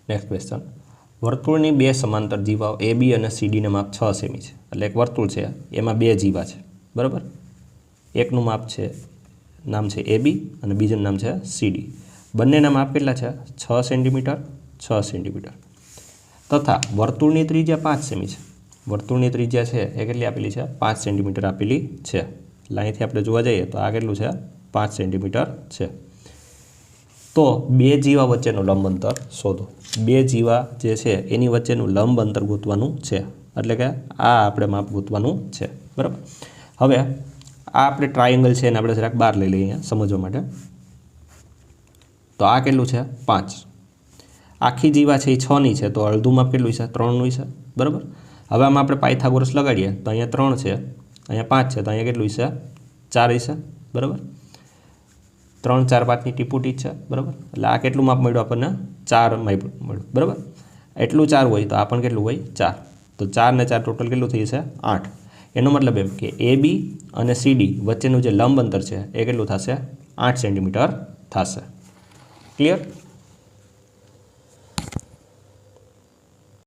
Next question, વર્તુળની બે સમાંતર જીવાઓ એ બી અને સીડીને માપ 6 સેમી છે. એટલે એક વર્તુળ છે, એમાં બે જીવા છે, બરાબર. એકનું માપ છે, નામ છે એ બી અને બીજાનું નામ છે સીડી. બંનેના માપ કેટલા છે? 6 સેન્ટીમીટર 6 સેન્ટીમીટર. તથા વર્તુળની ત્રિજ્યા 5 સેમી છે. વર્તુળની ત્રિજ્યા છે એ કેટલી આપેલી છે? 5 સેન્ટીમીટર આપેલી છે. એટલે અહીંથી આપણે જોવા જઈએ તો આ કેટલું છે? 5 સેન્ટીમીટર છે. તો બે જીવા વચ્ચેનું લંબ અંતર શોધો. બે જીવા જે છે એની વચ્ચેનું લંબ અંતર ગોતવાનું છે. એટલે કે આ આપણે માપ ગોતવાનું છે, બરાબર. હવે આ આપણે ટ્રાયેંગલ છે એને આપણે જરાક બહાર લઈ લઈએ અહીંયા સમજવા માટે. તો આ કેટલું છે? 5. આખી જીવા છે એ 6ની છે, તો અડધું માપ કેટલું છે? 3નું છે, બરાબર. હવે આમાં આપણે પાયથાગોરસ લગાડીએ તો અહીંયા 3 છે, અહીંયા 5 છે, તો અહીંયા કેટલું છે? 4 છે, બરાબર. 3 4 5ની ટીપુટી છે, બરાબર. એટલે આ કેટલું માપ મળ્યું આપણને? 4 માપ મળ્યું, બરાબર. એટલું 4 હોય તો આ પણ કેટલું હોય? 4. તો 4 ને 4 ટોટલ કેટલું થઈ જશે? 8. એનો મતલબ એમ કે એ બી અને સીડી વચ્ચેનું જે લંબ અંતર છે એ કેટલું થશે? 8 સેન્ટીમીટર થશે. ક્લિયર?